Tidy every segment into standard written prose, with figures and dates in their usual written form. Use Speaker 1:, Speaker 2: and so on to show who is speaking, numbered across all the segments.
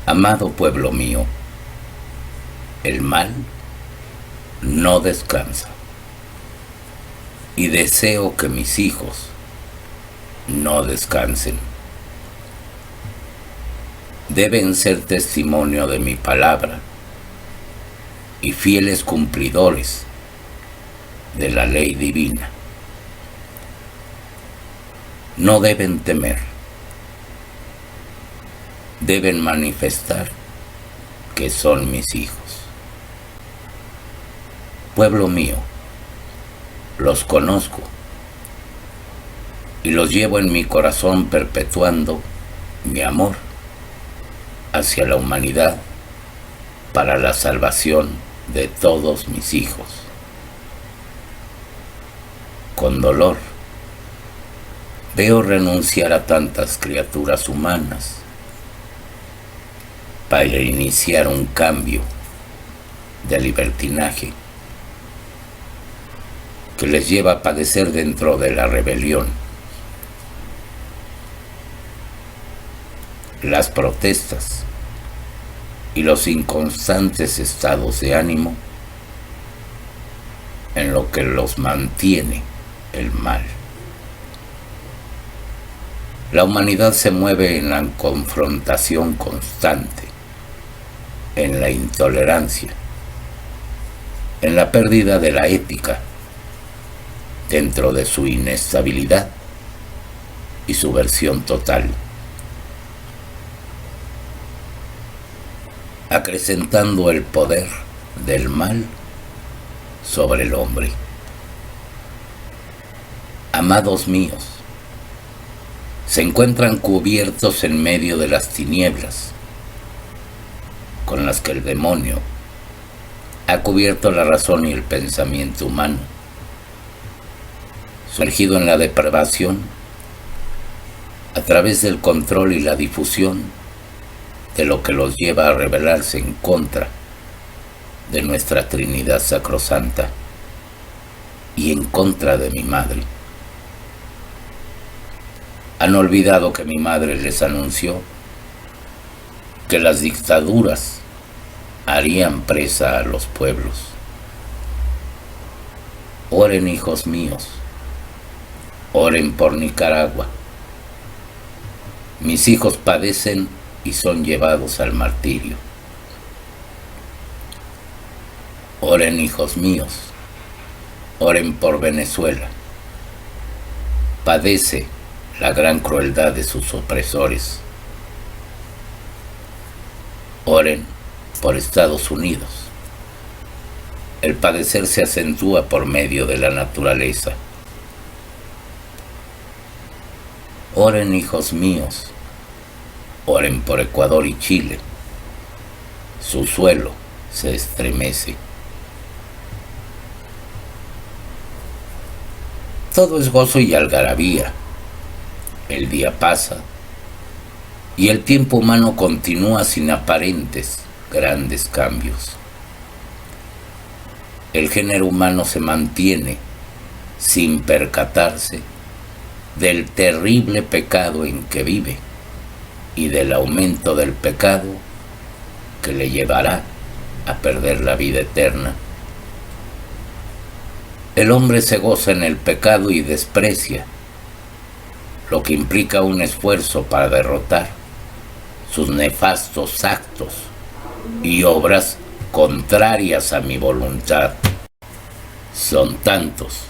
Speaker 1: Amado pueblo mío, el mal no descansa, y deseo que mis hijos no descansen. Deben ser testimonio de mi palabra y fieles cumplidores de la ley divina. No deben temer, deben manifestar que son mis hijos. Pueblo mío, los conozco y los llevo en mi corazón perpetuando mi amor hacia la humanidad para la salvación de todos mis hijos. Con dolor veo renunciar a tantas criaturas humanas para iniciar un cambio de libertinaje que les lleva a padecer dentro de la rebelión. Las protestas y los inconstantes estados de ánimo en lo que los mantiene el mal. La humanidad se mueve en la confrontación constante, en la intolerancia, en la pérdida de la ética, dentro de su inestabilidad y subversión total, acrecentando el poder del mal sobre el hombre. Amados míos, se encuentran cubiertos en medio de las tinieblas con las que el demonio ha cubierto la razón y el pensamiento humano, sumergido en la depravación a través del control y la difusión de lo que los lleva a rebelarse en contra de nuestra Trinidad Sacrosanta y en contra de mi madre. Han olvidado que mi madre les anunció que las dictaduras harían presa a los pueblos. Oren, hijos míos, oren por Nicaragua. Mis hijos padecen y son llevados al martirio. Oren, hijos míos, oren por Venezuela. Padece la gran crueldad de sus opresores. Oren por Estados Unidos. El padecer se acentúa por medio de la naturaleza. Oren, hijos míos, oren por Ecuador y Chile. Su suelo se estremece. Todo es gozo y algarabía. El día pasa y el tiempo humano continúa sin aparentes grandes cambios. El género humano se mantiene sin percatarse del terrible pecado en que vive y del aumento del pecado que le llevará a perder la vida eterna. El hombre se goza en el pecado y desprecia lo que implica un esfuerzo para derrotar sus nefastos actos y obras contrarias a mi voluntad. Son tantos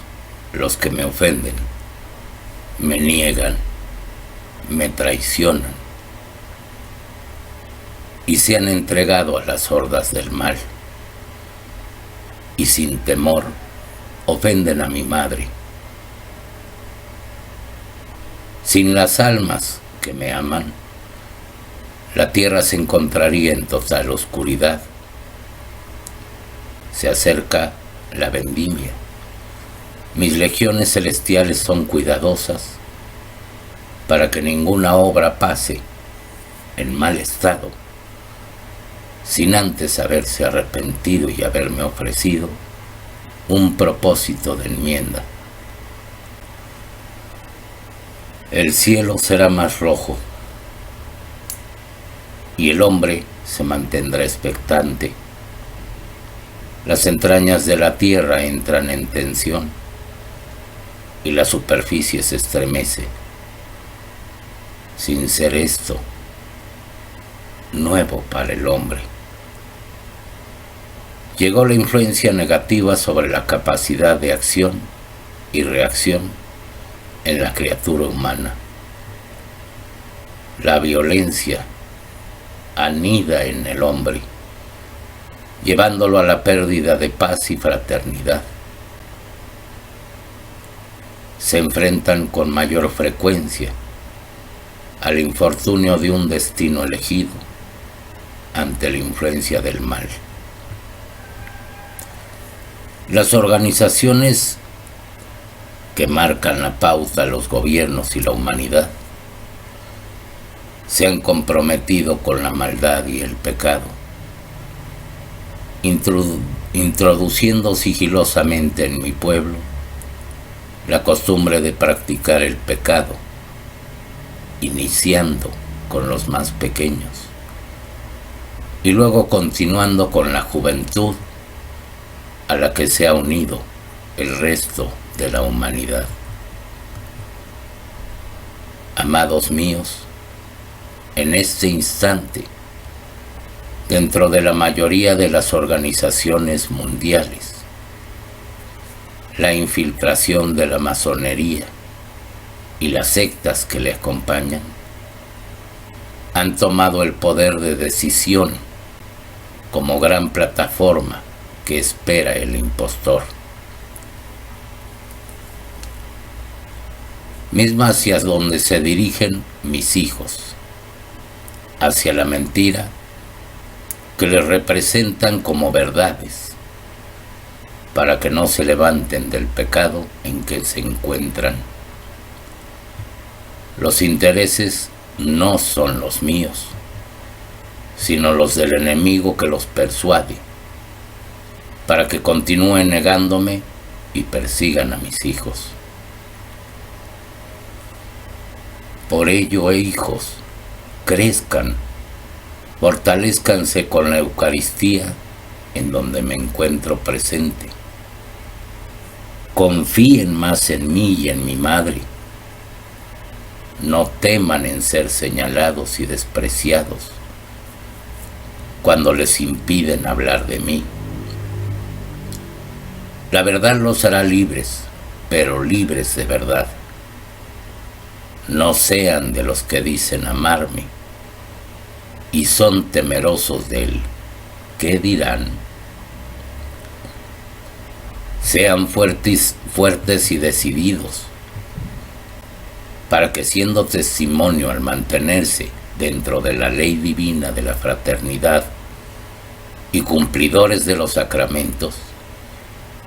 Speaker 1: los que me ofenden, me niegan, me traicionan y se han entregado a las hordas del mal, y sin temor ofenden a mi madre. Sin las almas que me aman, la tierra se encontraría en total oscuridad. Se acerca la vendimia. Mis legiones celestiales son cuidadosas para que ninguna obra pase en mal estado, sin antes haberse arrepentido y haberme ofrecido un propósito de enmienda. El cielo será más rojo, y el hombre se mantendrá expectante. Las entrañas de la tierra entran en tensión y la superficie se estremece. Sin ser esto nuevo para el hombre. Llegó la influencia negativa sobre la capacidad de acción y reacción en la criatura humana. La violencia anida en el hombre, llevándolo a la pérdida de paz y fraternidad. Se enfrentan con mayor frecuencia al infortunio de un destino elegido ante la influencia del mal. Las organizaciones que marcan la pauta a los gobiernos y la humanidad se han comprometido con la maldad y el pecado, introduciendo sigilosamente en mi pueblo la costumbre de practicar el pecado, iniciando con los más pequeños y luego continuando con la juventud a la que se ha unido el resto de la humanidad. Amados míos, en este instante, dentro de la mayoría de las organizaciones mundiales, la infiltración de la masonería y las sectas que le acompañan han tomado el poder de decisión como gran plataforma que espera el impostor, misma hacia donde se dirigen mis hijos, hacia la mentira que les representan como verdades, para que no se levanten del pecado en que se encuentran. Los intereses no son los míos, sino los del enemigo que los persuade, para que continúen negándome y persigan a mis hijos. Por ello, hijos, crezcan, fortalezcanse con la Eucaristía en donde me encuentro presente. Confíen más en mí y en mi madre. No teman en ser señalados y despreciados cuando les impiden hablar de mí. La verdad los hará libres, pero libres de verdad. No sean de los que dicen amarme y son temerosos de él. ¿Qué dirán? Sean fuertes y decididos, para que siendo testimonio al mantenerse dentro de la ley divina de la fraternidad y cumplidores de los sacramentos,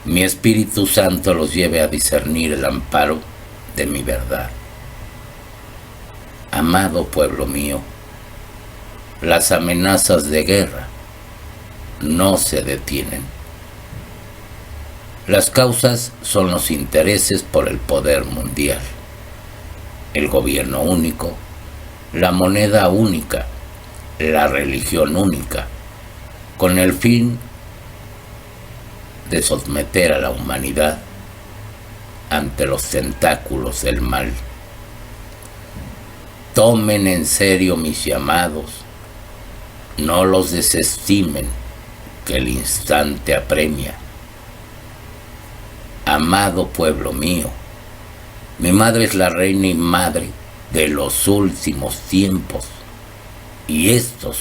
Speaker 1: mi Espíritu Santo los lleve a discernir el amparo de mi verdad. Amado pueblo mío, las amenazas de guerra no se detienen. Las causas son los intereses por el poder mundial, el gobierno único, la moneda única, la religión única, con el fin de someter a la humanidad ante los tentáculos del mal. Tomen en serio mis llamados, no los desestimen, que el instante apremia. Amado pueblo mío, mi madre es la reina y madre de los últimos tiempos, y estos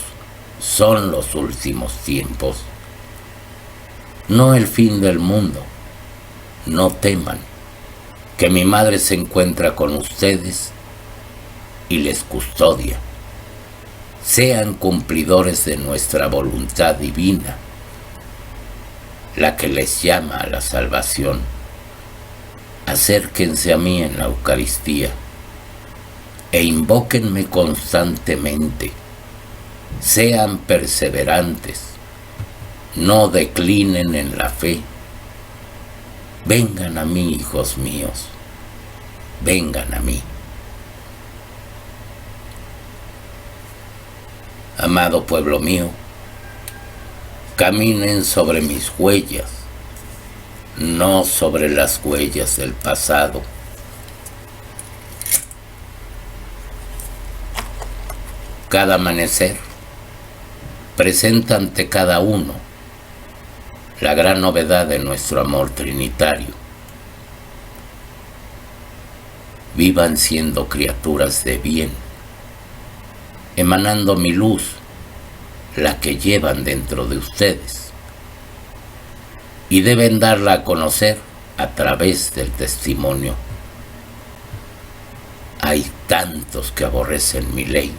Speaker 1: son los últimos tiempos, no el fin del mundo. No teman, que mi madre se encuentra con ustedes y les custodia. Sean cumplidores de nuestra voluntad divina, la que les llama a la salvación. Acérquense a mí en la Eucaristía e invóquenme constantemente. Sean perseverantes, no declinen en la fe. Vengan a mí, hijos míos, vengan a mí. Amado pueblo mío, caminen sobre mis huellas, no sobre las huellas del pasado. Cada amanecer presenta ante cada uno la gran novedad de nuestro amor trinitario. Vivan siendo criaturas de bien, emanando mi luz, la que llevan dentro de ustedes, y deben darla a conocer a través del testimonio. Hay tantos que aborrecen mi ley,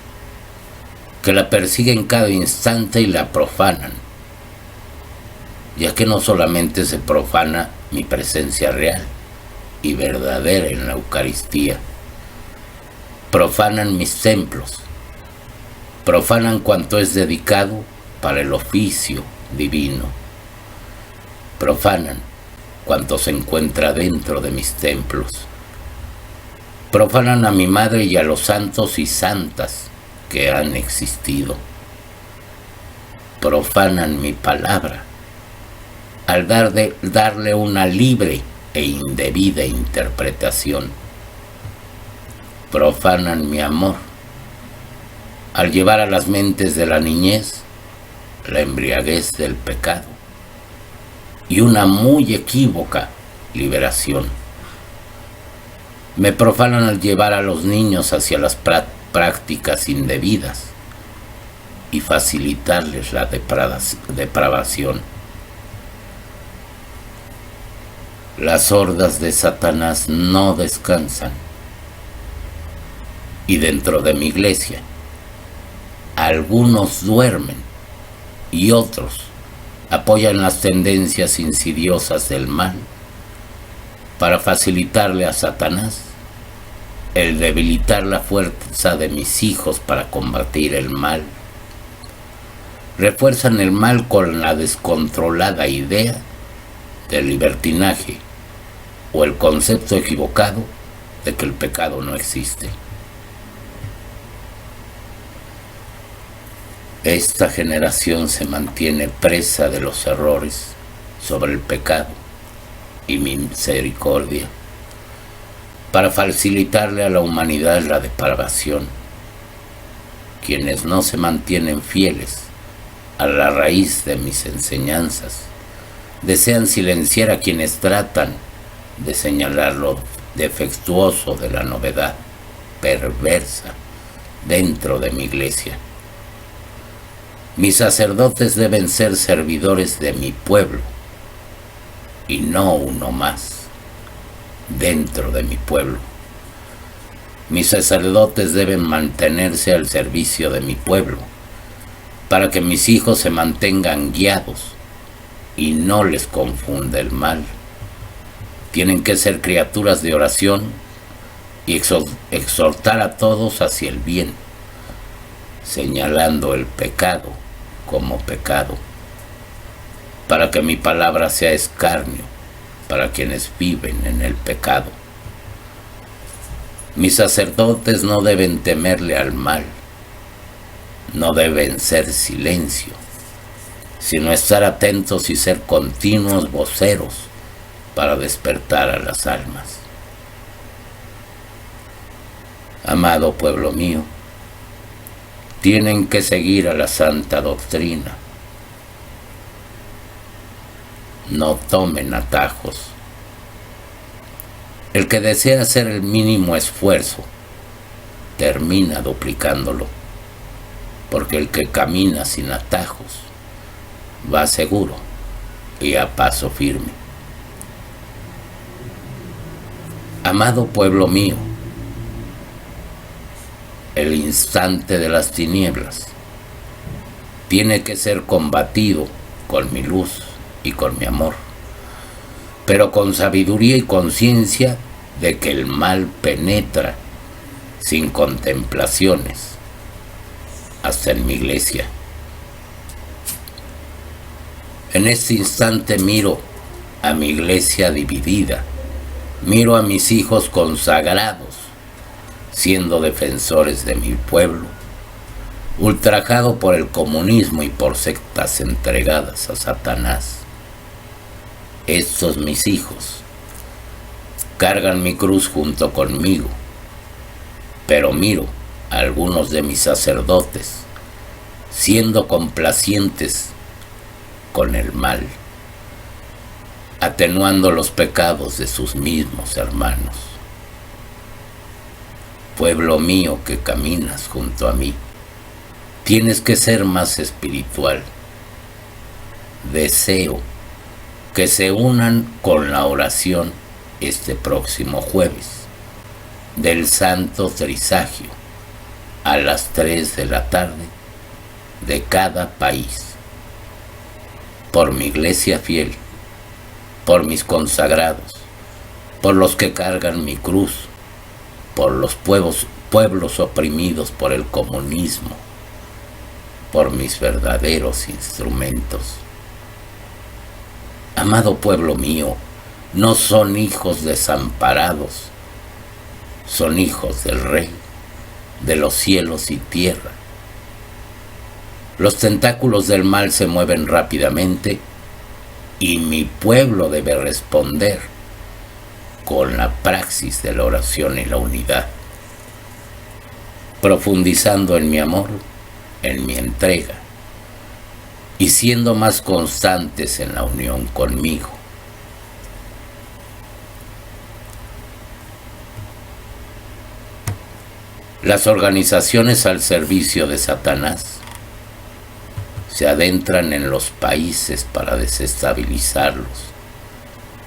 Speaker 1: que la persiguen cada instante y la profanan, ya que no solamente se profana mi presencia real y verdadera en la Eucaristía, profanan mis templos, profanan cuanto es dedicado para el oficio divino, profanan cuanto se encuentra dentro de mis templos, profanan a mi madre y a los santos y santas que han existido, profanan mi palabra al darle una libre e indebida interpretación, profanan mi amor al llevar a las mentes de la niñez la embriaguez del pecado y una muy equívoca liberación. Me profanan al llevar a los niños hacia las prácticas indebidas y facilitarles la depravación. Las hordas de Satanás no descansan, y dentro de mi iglesia algunos duermen y otros apoyan las tendencias insidiosas del mal para facilitarle a Satanás el debilitar la fuerza de mis hijos para combatir el mal. Refuerzan el mal con la descontrolada idea del libertinaje o el concepto equivocado de que el pecado no existe. Esta generación se mantiene presa de los errores sobre el pecado y mi misericordia para facilitarle a la humanidad la depravación. Quienes no se mantienen fieles a la raíz de mis enseñanzas desean silenciar a quienes tratan de señalar lo defectuoso de la novedad perversa dentro de mi iglesia. Mis sacerdotes deben ser servidores de mi pueblo y no uno más dentro de mi pueblo. Mis sacerdotes deben mantenerse al servicio de mi pueblo para que mis hijos se mantengan guiados y no les confunda el mal. Tienen que ser criaturas de oración y exhortar a todos hacia el bien, señalando el pecado como pecado, para que mi palabra sea escarnio para quienes viven en el pecado. Mis sacerdotes no deben temerle al mal, no deben ser silencio, sino estar atentos y ser continuos voceros para despertar a las almas. Amado pueblo mío, tienen que seguir a la santa doctrina. No tomen atajos. El que desea hacer el mínimo esfuerzo termina duplicándolo, porque el que camina sin atajos va seguro y a paso firme. Amado pueblo mío, el instante de las tinieblas tiene que ser combatido con mi luz y con mi amor, pero con sabiduría y conciencia de que el mal penetra sin contemplaciones hasta en mi iglesia. En este instante miro a mi iglesia dividida, miro a mis hijos consagrados siendo defensores de mi pueblo, ultrajado por el comunismo y por sectas entregadas a Satanás. Estos mis hijos cargan mi cruz junto conmigo, pero miro a algunos de mis sacerdotes siendo complacientes con el mal, atenuando los pecados de sus mismos hermanos. Pueblo mío que caminas junto a mí, tienes que ser más espiritual. Deseo que se unan con la oración este próximo jueves del Santo Trisagio a las 3 de la tarde de cada país. Por mi iglesia fiel, por mis consagrados, por los que cargan mi cruz, por los pueblos oprimidos por el comunismo, por mis verdaderos instrumentos. Amado pueblo mío, no son hijos desamparados, son hijos del Rey de los cielos y tierra. Los tentáculos del mal se mueven rápidamente y mi pueblo debe responder con la praxis de la oración y la unidad, profundizando en mi amor, en mi entrega y siendo más constantes en la unión conmigo. Las organizaciones al servicio de Satanás se adentran en los países para desestabilizarlos.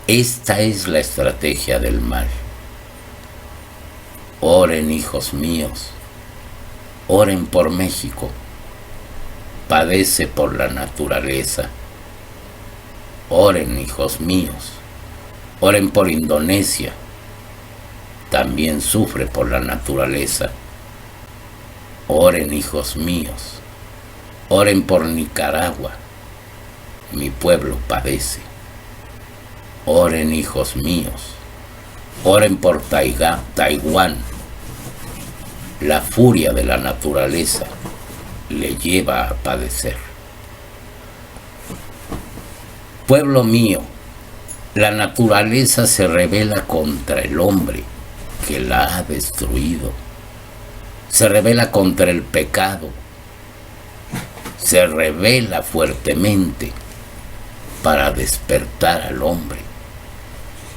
Speaker 1: Esta es la estrategia del mal. Oren, hijos míos, oren por México. Padece por la naturaleza. Oren, hijos míos, oren por Indonesia. También sufre por la naturaleza. Oren, hijos míos, oren por Nicaragua. Mi pueblo padece. Oren, hijos míos, oren por Taiwán. La furia de la naturaleza le lleva a padecer. Pueblo mío, la naturaleza se rebela contra el hombre que la ha destruido. Se rebela contra el pecado. Se rebela fuertemente para despertar al hombre.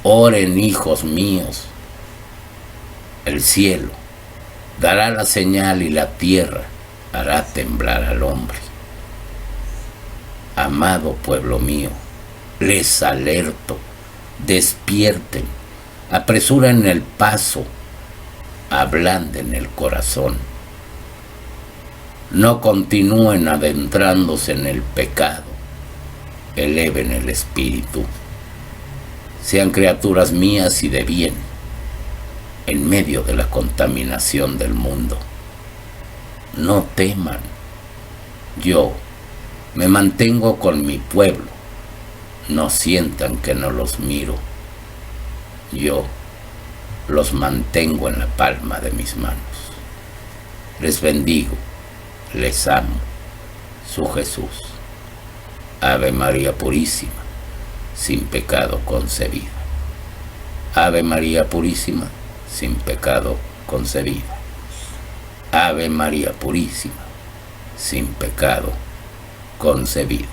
Speaker 1: Oren, hijos míos. El cielo dará la señal y la tierra hará temblar al hombre. Amado pueblo mío, les alerto, despierten, apresuren el paso, ablanden el corazón. No continúen adentrándose en el pecado, eleven el espíritu. Sean criaturas mías y de bien, en medio de la contaminación del mundo. No teman. Yo me mantengo con mi pueblo. No sientan que no los miro. Yo los mantengo en la palma de mis manos. Les bendigo, les amo, su Jesús. Ave María Purísima, sin pecado concebida. Ave María Purísima, sin pecado concebida. Ave María Purísima, sin pecado concebida.